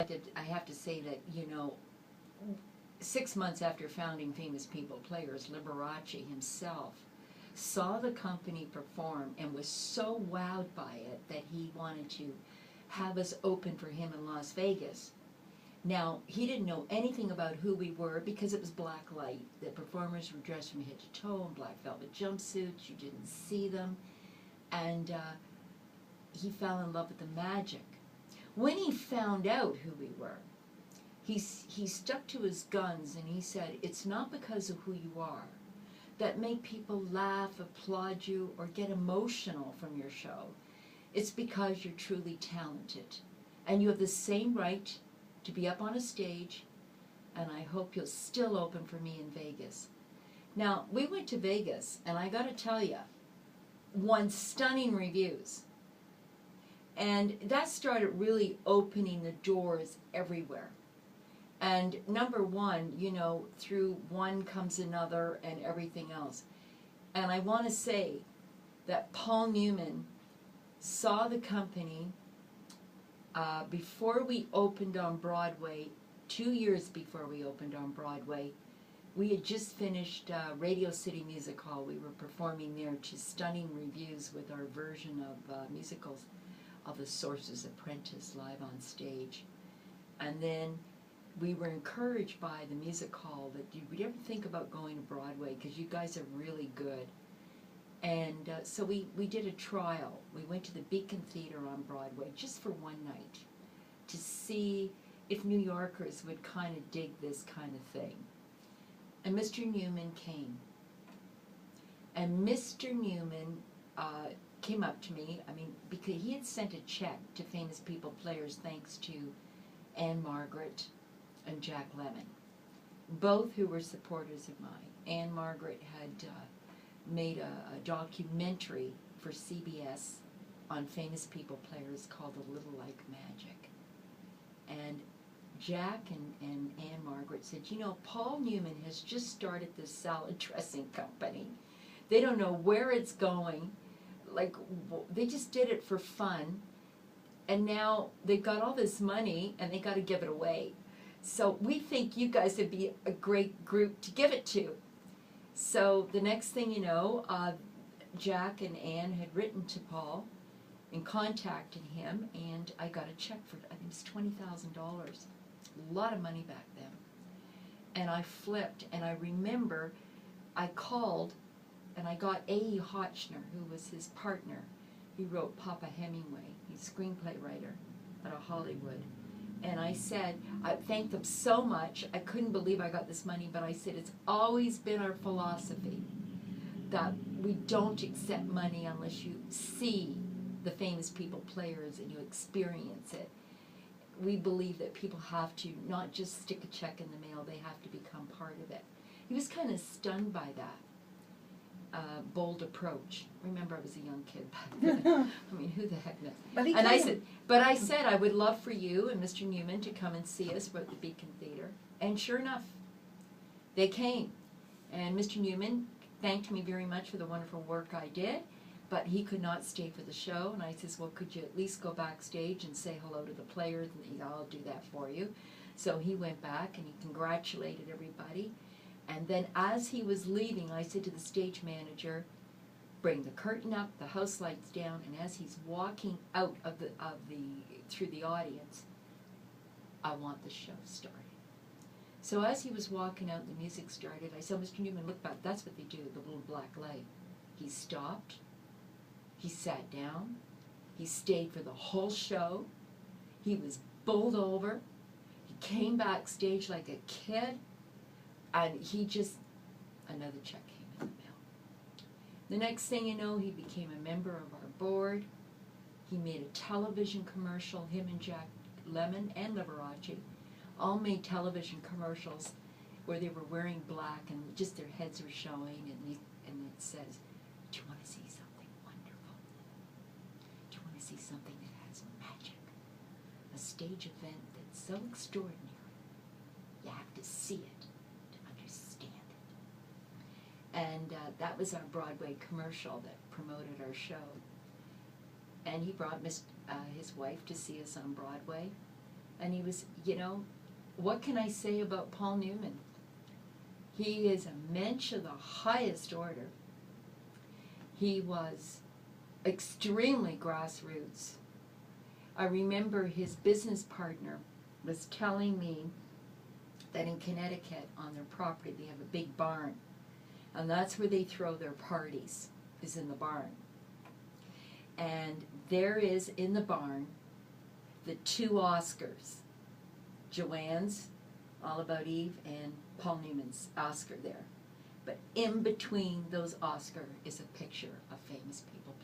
I have to say that, you know, 6 months after founding Famous People Players, Liberace himself saw the company perform and was so wowed by it that he wanted to have us open for him in Las Vegas. Now, he didn't know anything about who we were because it was black light. The performers were dressed from head to toe in black velvet jumpsuits. You didn't see them. And he fell in love with the magic. When he found out who we were, he stuck to his guns and he said, it's not because of who you are that make people laugh, applaud you, or get emotional from your show. It's because you're truly talented. And you have the same right to be up on a stage, and I hope you'll still open for me in Vegas. Now, we went to Vegas, and I got to tell you, won stunning reviews. And that started really opening the doors everywhere. And number one, you know, through one comes another and everything else. And I want to say that Paul Newman saw the company before we opened on Broadway, 2 years before we opened on Broadway. We had just finished Radio City Music Hall. We were performing there to stunning reviews with our version of musicals of The Sorcerer's Apprentice live on stage. And then we were encouraged by the music hall that would you ever think about going to Broadway because you guys are really good. And so we did a trial. We went to the Beacon Theater on Broadway just for one night to see if New Yorkers would kind of dig this kind of thing. And Mr. Newman came. And Mr. Newman came up to me, I mean, because he had sent a check to Famous People Players thanks to Anne Margaret and Jack Lemmon, both who were supporters of mine. Anne Margaret had made a documentary for CBS on Famous People Players called A Little Like Magic. And Jack and Anne Margaret said, you know, Paul Newman has just started this salad dressing company. They don't know where it's going. Like, they just did it for fun. And now they've got all this money and they got to give it away. So we think you guys would be a great group to give it to. So the next thing you know, Jack and Anne had written to Paul and contacted him, and I got a check for, I think it was $20,000. A lot of money back then. And I flipped, and I remember I called, and I got A.E. Hotchner, who was his partner. He wrote Papa Hemingway. He's a screenplay writer out of Hollywood. And I said, I thanked them so much. I couldn't believe I got this money, but I said, it's always been our philosophy that we don't accept money unless you see the Famous People Players and you experience it. We believe that people have to not just stick a check in the mail, they have to become part of it. He was kind of stunned by that bold approach. Remember, I was a young kid back then. I mean, who the heck knows? And I said, I would love for you and Mr. Newman to come and see us at the Beacon Theater. And sure enough, they came. And Mr. Newman thanked me very much for the wonderful work I did, but he could not stay for the show. And I says, well, could you at least go backstage and say hello to the players? And he said, I'll do that for you. So he went back and he congratulated everybody. And then as he was leaving, I said to the stage manager, bring the curtain up, the house lights down, and as he's walking out of through the audience, I want the show started. So as he was walking out and the music started, I said, Mr. Newman, look back, that's what they do, the little black light. He stopped, he sat down, he stayed for the whole show, he was bowled over, he came backstage like a kid, and he just, another check came in the mail. The next thing you know, he became a member of our board. He made a television commercial, him and Jack Lemmon and Liberace all made television commercials where they were wearing black and just their heads were showing, and it says, do you want to see something wonderful? Do you want to see something that has magic? A stage event that's so extraordinary, you have to see it. And that was our Broadway commercial that promoted our show. And he brought his wife to see us on Broadway. And he was, you know, what can I say about Paul Newman? He is a mensch of the highest order. He was extremely grassroots. I remember his business partner was telling me that in Connecticut, on their property, they have a big barn. And that's where they throw their parties, is in the barn. And there is, in the barn, the two Oscars. Joanne's, All About Eve, and Paul Newman's Oscar there. But in between those Oscar is a picture of famous people.